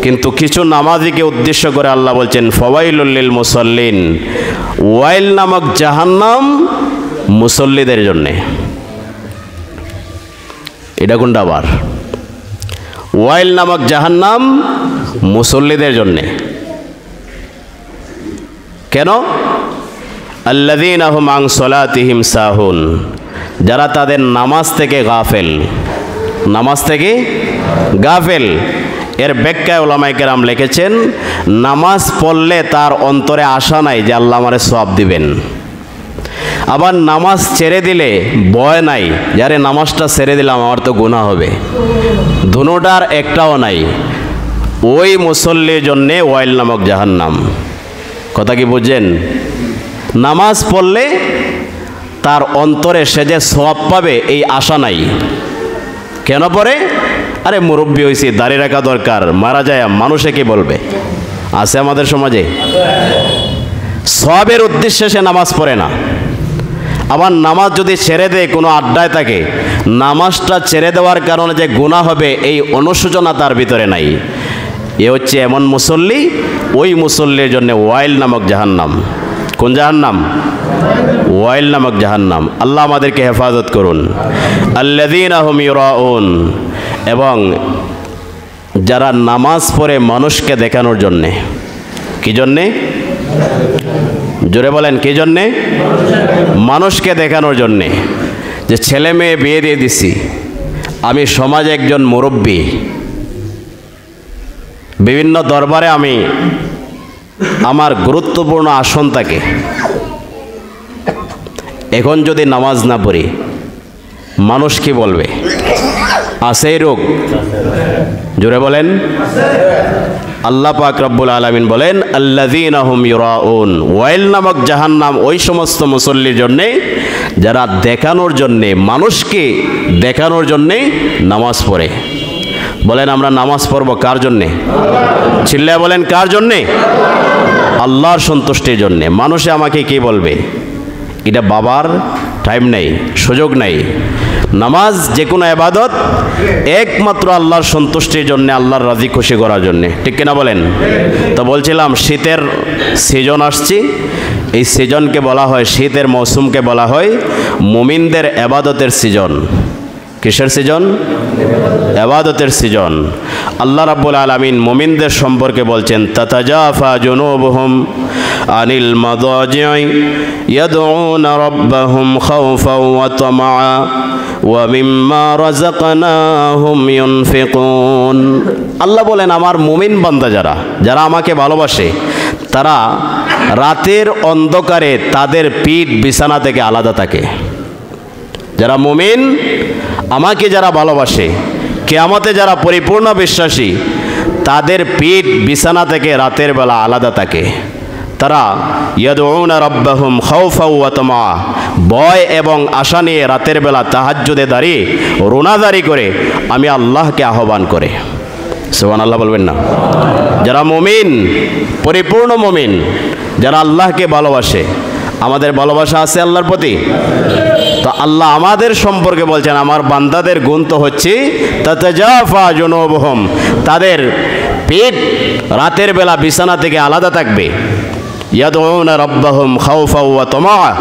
Speaker 1: কিন্তু কিছু নামাজিকে উদ্দেশ্য করে আল্লাহ বলছেন ফাওয়াইলুল লিল মুসাল্লিন, ওয়াইল নামক জাহান্নাম মুসল্লিদের জন্যে। এটা কোনটা আবার? ওয়াইল নামক জাহান্নাম মুসল্লিদের জন্যে। কেন? আল্লাযীনা হুম আন সলাতিহিম সাহুন, যারা তাদের নামাজ থেকে গাফেল। নামাজ থেকে গাফেল। এর ব্যাখ্যায় উলামায়ে কেরাম লিখেছেন, নামাজ পড়লে তার অন্তরে আশা নাই যে আল্লাহ আমারে সওয়াব দিবেন। আবার নামাজ ছেড়ে দিলে ভয় নাই, যারে নামাজটা ছেড়ে দিলাম আমার তো গুনাহ হবে। দুটোটার একটাও নাই। ওই মুসল্লির জন্যে ওয়াইল নামক জাহান্নাম। কথা কি বুঝছেন? নামাজ পড়লে তার অন্তরে সে যে সওয়াব পাবে এই আশা নাই। কেন পড়ে? আরে মুরব্বী হয়েছি, দাড়ি রাখা দরকার, মারা যায় মানুষে কি বলবে? আছে আমাদের সমাজে। সওয়াবের উদ্দেশ্যে সে নামাজ পড়ে না। আবার নামাজ যদি ছেড়ে দেয়, কোনো আড্ডায় থাকে, নামাজটা ছেড়ে দেওয়ার কারণে যে গুনাহ হবে এই অনুশোচনা তার ভিতরে নাই। এ হচ্ছে এমন মুসল্লি, ওই মুসল্লির জন্য ওয়াইল নামক জাহান্নাম। কোন জাহান্নাম? ওয়াইল নামক জাহান্নাম। আল্লাহ আমাদেরকে হেফাজত করুন। আল্লাযীনা হুম ইউরাউন, এবং যারা নামাজ পড়ে মানুষকে দেখানোর জন্যে। কি জন্যে? জোরে বলেন, কি জন্যে? মানুষকে দেখানোর জন্যে। যে ছেলে মেয়ে বিয়ে দিয়ে দিছি, আমি সমাজে একজন মুরব্বী, বিভিন্ন দরবারে আমি আমার গুরুত্বপূর্ণ আসন থাকে। এখন যদি নামাজ না পড়ি মানুষ কি বলবে? আছে এই রোগ? জোরে বলেন। আল্লাহ পাক রব্বুল আলামিন বলেন আল্লাযীনা হুম ইউরাউন, ওয়াইল নামক জাহান্নাম ওই সমস্ত মুসল্লির জন্যে যারা দেখানোর জন্যে, মানুষকে দেখানোর জন্যে নামাজ পড়ে। বলেন আমরা নামাজ পড়ব কার জন্যে? চিল্লায় বলেন কার জন্যে? আল্লাহর সন্তুষ্টির জন্যে। মানুষে আমাকে কি বলবে এটা বাবার টাইম নেই, সুযোগ নেই। নামাজ যে কোনো ইবাদত একমাত্র আল্লাহর সন্তুষ্টির জন্য, আল্লাহর রাজি খুশি করার জন্যে, ঠিক কিনা বলেন? তো বলছিলাম শীতের সিজন আসছে, এই সিজনকে বলা হয়, শীতের মৌসুমকে বলা হয় মুমিনদের ইবাদতের সিজন। কিসের সিজন? ইবাদতের সিজন। আল্লাহ রাব্বুল আলামিন মুমিনদের সম্পর্কে বলছেন তাতাজাফা জুনুবুহুম আনিল মাদাজি'i ইয়াদউনা রাব্বাহুম খাওফাও ওয়া তামাআ ওয়া মিম্মা রাযাকনাহুম ইউনফিকুন। আল্লাহ বলেন আমার মুমিন বান্দা যারা আমাকে ভালোবাসে তারা রাতের অন্ধকারে তাদের পিঠ বিছানা থেকে আলাদা থাকে। যারা মুমিন, আমাকে যারা ভালোবাসে, কিয়ামতে যারা পরিপূর্ণ বিশ্বাসী, তাদের পিঠ বিছানা থেকে রাতের বেলা আলাদা থাকে। তারা ইয়াদউনা রাব্বাহুম খাওফাও ওয়া তামাআ, ভয় এবং আশা নিয়ে রাতের বেলা তাহাজ্জুদে দাঁড়িয়ে রোনাদারি করে আমি আল্লাহকে আহ্বান করে। সুবহানাল্লাহ বলবেন না? যারা মুমিন, পরিপূর্ণ মুমিন, যারা আল্লাহকে ভালোবাসে, আমাদের ভালোবাসা আছে আল্লাহর প্রতি। তো আল্লাহ আমাদের সম্পর্কে বলছেন আমার বান্দাদের গুণ তো হচ্ছে তাতাজাফা জুনুবুহুম, তাদের পেট রাতের বেলা বিছানা থেকে আলাদা থাকবে। ইয়াদউনা রাব্বাহুম খাওফাও ওয়া তামাআ,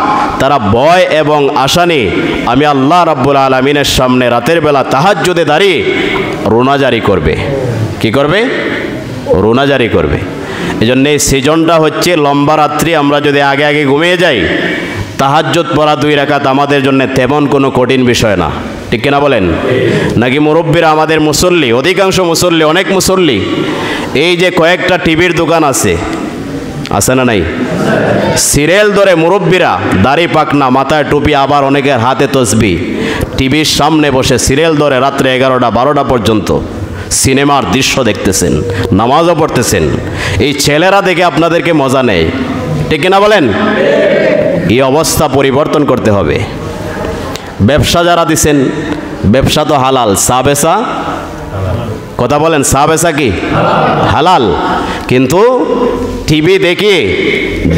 Speaker 1: তারা ভয় এবং আশা নিয়ে আমি আল্লাহ রাব্বুল আলামিনের সামনে রাতের বেলা তাহাজ্জুদে দাঁড়িয়ে রোনাজারি করবে। কি করবে? রোনাজারি করবে। এই জন্য এই সিজনটা হচ্ছে লম্বা রাত্রি। আমরা যদি আগে আগে ঘুমিয়ে যাই, তাহাজ্জুদ পড়া 2 রাকাত আমাদের জন্য তেমন কোনো কঠিন বিষয় না, ঠিক কিনা বলেন? নাকি মুরব্বীরা, আমাদের মুসল্লি, অধিকাংশ মুসল্লি, অনেক মুসল্লি, এই যে কয়েকটা টিভির দোকান আছে না নাই, সিরিয়াল ধরে মুরব্বীরা দাড়ি পাকনা, মাথায় টুপি, আবার অনেকের হাতে তসবিহ, টিভির সামনে বসে সিরিয়াল ধরে রাত্রে 11টা 12টা পর্যন্ত সিনেমার দৃশ্য দেখতেছেন, নামাজও পড়তেছেন। এই ছেলেরা দেখে আপনাদেরকে মজা নেয়, ঠিক কিনা বলেন? এই অবস্থা পরিবর্তন করতে হবে। ব্যবসা যারা দিচ্ছেন, ব্যবসা তো হালাল, চা বেচা, কথা বলেন, চা বেচা কি হালাল? কিন্তু টিভি দেখে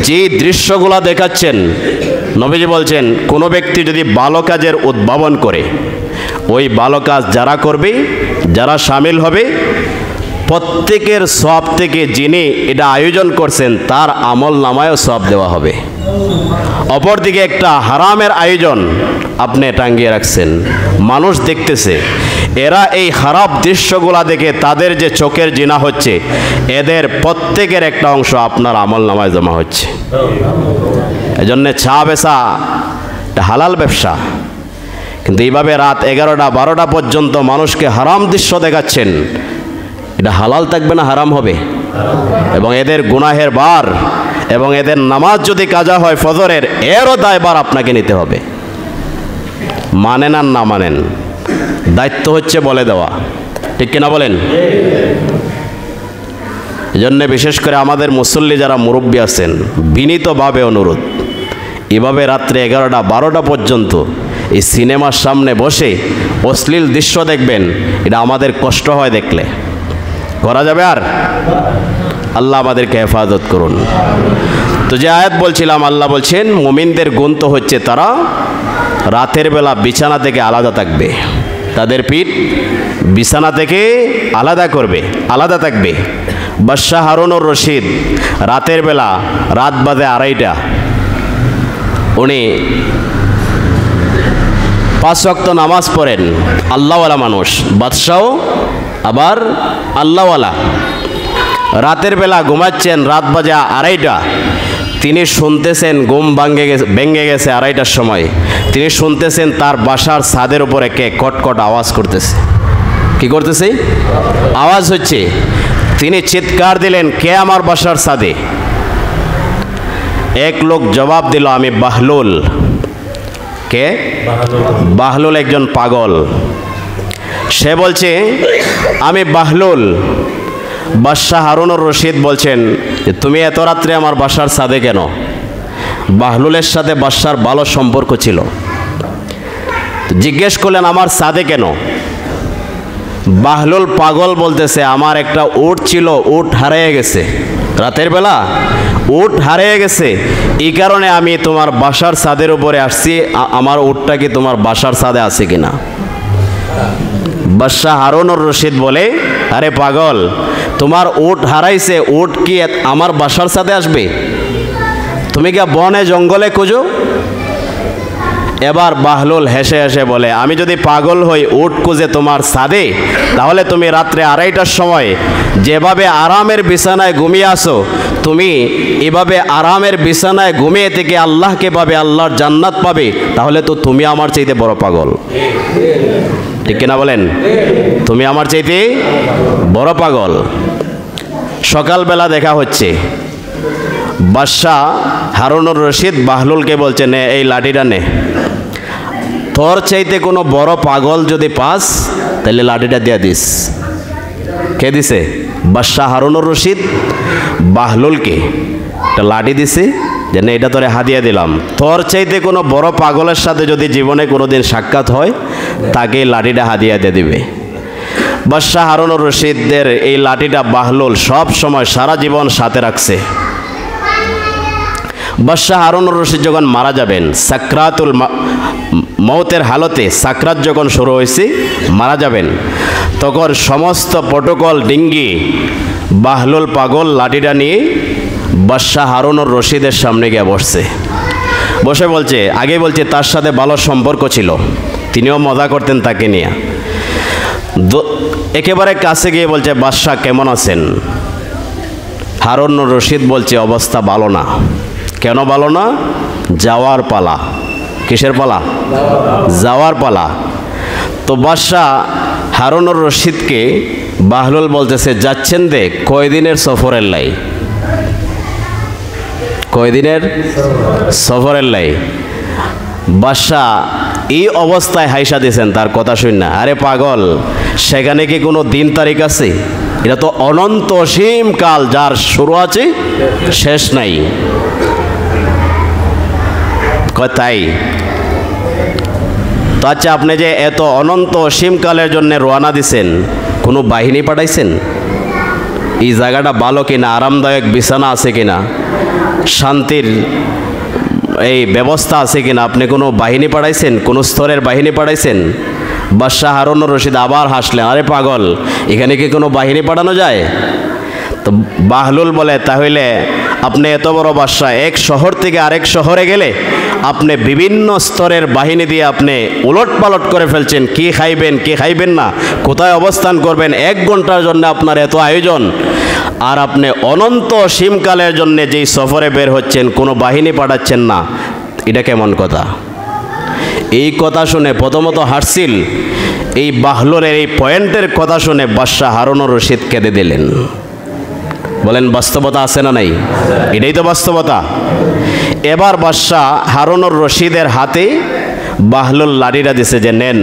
Speaker 1: যে দৃশ্যগুলা দেখাচ্ছেন, নবীজি বলছেন কোনো ব্যক্তি যদি ভালো কাজের উদ্ভাবন করে, ওই ভালো কাজ যারা করবে, যারা সামিল হবে, প্রত্যেকের সওয়াব থেকে যিনি এটা আয়োজন করছেন তার আমল নামায়ও সওয়াব দেওয়া হবে। অপরদিকে একটা হারামের আয়োজন আপনি টাঙ্গিয়ে রাখছেন, মানুষ দেখতেছে, এরা এই খারাপ দৃশ্যগুলা দেখে তাদের যে চোখের জিনা হচ্ছে, এদের প্রত্যেকের একটা অংশ আপনার আমল নামায় জমা হচ্ছে। এজন্য চা বেচা হালাল ব্যবসা, কিন্তু এইভাবে রাত 11টা 12টা পর্যন্ত মানুষকে হারাম দৃশ্য দেখাচ্ছেন, এটা হালাল থাকবে না হারাম হবে? এবং এদের গুনাহের বার এবং এদের নামাজ যদি কাজা হয় ফজরের, এরও দায়ভার আপনাকে নিতে হবে। মানেন আর না মানেন, দায়িত্ব হচ্ছে বলে দেওয়া, ঠিক কিনা বলেন? এজন্য বিশেষ করে আমাদের মুসল্লি যারা মুরব্বী আছেন, বিনীতভাবে অনুরোধ, এভাবে রাত্রে 11টা 12টা পর্যন্ত এই সিনেমার সামনে বসে অশ্লীল দৃশ্য দেখবেন, এটা আমাদের কষ্ট হয় দেখলে, করা যাবে? আর আল্লাহ আমাদেরকে হেফাজত করুন। তো যে আয়াত বলছিলাম, আল্লাহ বলছেন মুমিনদের গুণ তো হচ্ছে তারা রাতের বেলা বিছানা থেকে আলাদা থাকবে, তাদের পিঠ বিছানা থেকে আলাদা করবে, আলাদা থাকবে। বাদশাহ হারুনুর রশিদ রাতের বেলা, রাত বাজে 2:30, উনি 5 ওয়াক্ত নামাজ পড়েন, আল্লাহওয়ালা মানুষ, বাদশাহ আবার আল্লাহওয়ালা। রাতের বেলা ঘুমাচ্ছেন, রাত বাজে 2:30, তিনি শুনতেছেন ঘুম ভেঙে গেছে 2:30টার সময়, তিনি শুনতেছেন তার বাসার ছাদের উপরে কে কটকট আওয়াজ করতেছে। কি করতেছে? আওয়াজ হচ্ছে। তিনি চিৎকার দিলেন, কে আমার বাসার ছাদে? এক লোক জবাব দিল, আমি বাহলুল। কে? বাহলুল একজন পাগল। সে বলছে, আমি বাহলুল। বাদশাহ হারুনুর রশিদ বলছেন যে তুমি এত রাত্রে আমার বাসার ছাদে কেন? বাহলুলের সাথে বাদশার ভালো সম্পর্ক ছিল। জিজ্ঞেস করলেন আমার ছাদে কেন? বাহলুল পাগল বলতেছে, আমার একটা উট ছিল, উট হারিয়ে গেছে, রাতের বেলা উট হারিয়ে গেছে, এই কারণে আমি তোমার বাসার ছাদের উপরে আসছি। আমার উটটা কি তোমার বাসার ছাদে আছে কিনা? বাদশাহ হারুনুর রশিদ বলে, আরে পাগল, তোমার উট হারাইছে, উট কি আমার বাসার ছাদে আসবে? তুমি কি বনে জঙ্গলে খুঁজো? এবার বাহলুল হেসে হেসে বলে, আমি যদি পাগল হই উট খুঁজে তোমার ছাদে, তাহলে তুমি রাত্রে 2:30টার সময় যেভাবে আরামের বিছানায় ঘুমিয়ে আসো, তুমি এভাবে আরামের বিছানায় ঘুমিয়ে থেকে আল্লাহকে পাবে, আল্লাহর জান্নাত পাবে, তাহলে তো তুমি আমার চাইতে বড় পাগল। ঠিক কিনা বলেন? তুমি আমার চাইতে বড় পাগল। সকালবেলা দেখা হচ্ছে, বাদশাহ হারুনুর রশিদ বাহলুলকে বলছে, নে এই লাঠিটা নে, তোর চাইতে কোনো বড় পাগল যদি পাস তাহলে লাঠিটা দিয়ে দিস। কে দিছে? বাদশাহ হারুনুর রশিদ বাহলুলকে একটা লাঠি দিছে, যে না এটা তোরে হাদিয়া দিলাম, তোর চাইতে কোনো বড় পাগলের সাথে যদি জীবনে কোনোদিন সাক্ষাৎ হয় তাকে এই লাঠিটা হাদিয়া দিয়ে দিবে। বাদশাহ হারুনুর রশিদের এই লাঠিটা বাহলুল সব সময় সারা জীবন সাথে রাখছে। বাদশাহ হারুনুর রশিদ যখন মারা যাবেন, সাকরাতুল মৌতের হালতে, সাকরাত যখন শুরু হয়েছে, মারা যাবেন, তখন সমস্ত প্রটোকল ডিঙ্গি বাহলুল পাগল লাঠিটা নিয়ে বাদশাহ হারুনুর রশিদের সামনে গিয়ে বসছে। বসে বলছে, আগে বলছে তার সাথে ভালো সম্পর্ক ছিল, তিনিও মজা করতেন তাকে নিয়ে। একেবারে কাছে গিয়ে বলছে, বাদশাহ কেমন আছেন? হারুনুর রশিদ বলছে, অবস্থা ভালো না। কেন ভালো না? যাওয়ার পালা। কিসের পালা? যাওয়ার পালা। তো বাদশাহ হারুনুর রশিদকে বাহলুল বলতেছে, যাচ্ছেন দে, কয়দিনের সফরের লাই? কয়দিনের সফরের লাই? বাদশাহ এই অবস্থায় হাইসা দিয়েছেন তার কথা শুন না। আরে পাগল, সেখানে কি কোনো দিন তারিখ আছে? এটা তো অনন্ত অসীম কাল, যার শুরু আছে শেষ নাই। তাই তো আচ্ছা, আপনি যে এত অনন্ত অসীম কালের জন্য রওনা দিছেন, কোনো বাহিনী পাঠাইছেন? এই জায়গাটা ভালো কিনা, আরামদায়ক বিছানা আছে কিনা, শান্তির এই ব্যবস্থা আছে কিনা, আপনি কোনো বাহিনী পাঠাইছেন? কোনো স্তরের বাহিনী পাঠাইছেন? বাদশাহ হারুনুর রশিদ আবার হাসলেন, আরে পাগল, এখানে কি কোনো বাহিনী পাঠানো যায়? তো বাহলুল বলে, তাহলে আপনি এত বড় বাদশাহ, এক শহর থেকে আরেক শহরে গেলে আপনি বিভিন্ন স্তরের বাহিনী দিয়ে আপনি উলট পালট করে ফেলছেন, কি খাইবেন কি খাইবেন না, কোথায় অবস্থান করবেন, 1 ঘন্টার জন্য আপনার এত আয়োজন, আর আপনি অনন্ত অসীমকালের জন্য যেই সফরে বের হচ্ছেন, কোনো বাহিনী পাঠাচ্ছেন না, এটা কেমন কথা? এই কথা শুনে প্রথমত হাসছিল, এই বাহলুলের এই পয়েন্টের কথা শুনে বাদশাহ হারুনুর রশিদ কেঁদে দিলেন। বলেন বাস্তবতা আছে না নাই? এটাই তো বাস্তবতা। এবার বাদশাহ হারুনুর রশিদের হাতে বাহলুল লাঠিটা দিছে, যে নেন।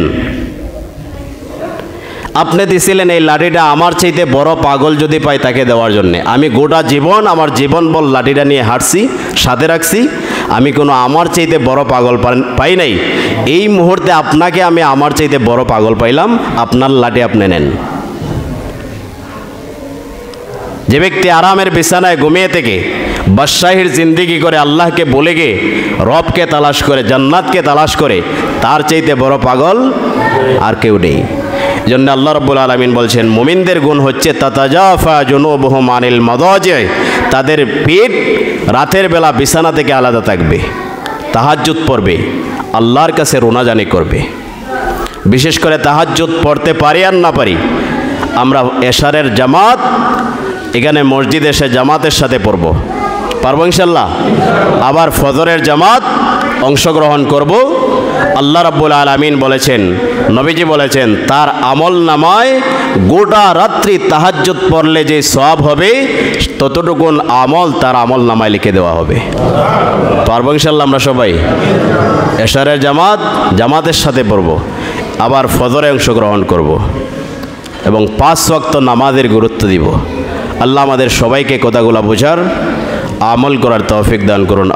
Speaker 1: আপনি দিছিলেন এই লাঠিটা আমার চাইতে বড় পাগল যদি পাই তাকে দেওয়ার জন্যে। আমি গোটা জীবন, আমার জীবন বল লাঠিটা নিয়ে হাঁটছি, সাথে রাখছি, আমি কোনো আমার চাইতে বড় পাগল পাই নাই। এই মুহূর্তে আপনাকে আমি আমার চাইতে বড় পাগল পাইলাম, আপনার লাঠি আপনি নেন। যে ব্যক্তি আরামের বিছানায় ঘুমিয়ে থেকে বাদশাহীর জিন্দিগি করে, আল্লাহকে বলে গে রবকে তালাশ করে, জান্নাতকে তালাশ করে, তার চাইতে বড় পাগল আর কেউ নেই। এই জন্য আল্লাহ রাব্বুল আলামিন বলছেন, মুমিনদের গুণ হচ্ছে তাতাজাফা জুনুবুহুম আনিল মাদাজি, তাদের পেট রাতের বেলা বিছানা থেকে আলাদা থাকবে, তাহাজ্জুদ পড়বে, আল্লাহর কাছে রোনাজানি করবে। বিশেষ করে তাহাজ্জুদ পড়তে পারি আর না পারি, আমরা এশারের জামাত এখানে মসজিদে এসে জামাতের সাথে পড়ব, পারবো ইনশাল্লাহ। আবার ফজরের জামাত অংশগ্রহণ করব। আল্লাহ রাব্বুল আলামিন বলেছেন, নবীজি বলেছেন, তার আমল নামায় গোটা রাত্রি তাহাজ্জুদ পড়লে যে সওয়াব হবে ততটুকুন আমল তার আমল নামায় লিখে দেওয়া হবে। পারবো ইনশাল্লাহ আমরা সবাই। এশারের জামাতের সাথে পড়ব, আবার ফজরে অংশগ্রহণ করব এবং 5 ওয়াক্ত নামাজের গুরুত্ব দিব। আল্লাহ আমাদের সবাইকে কথাগুলো বোঝার, আমল করার তৌফিক দান করুন।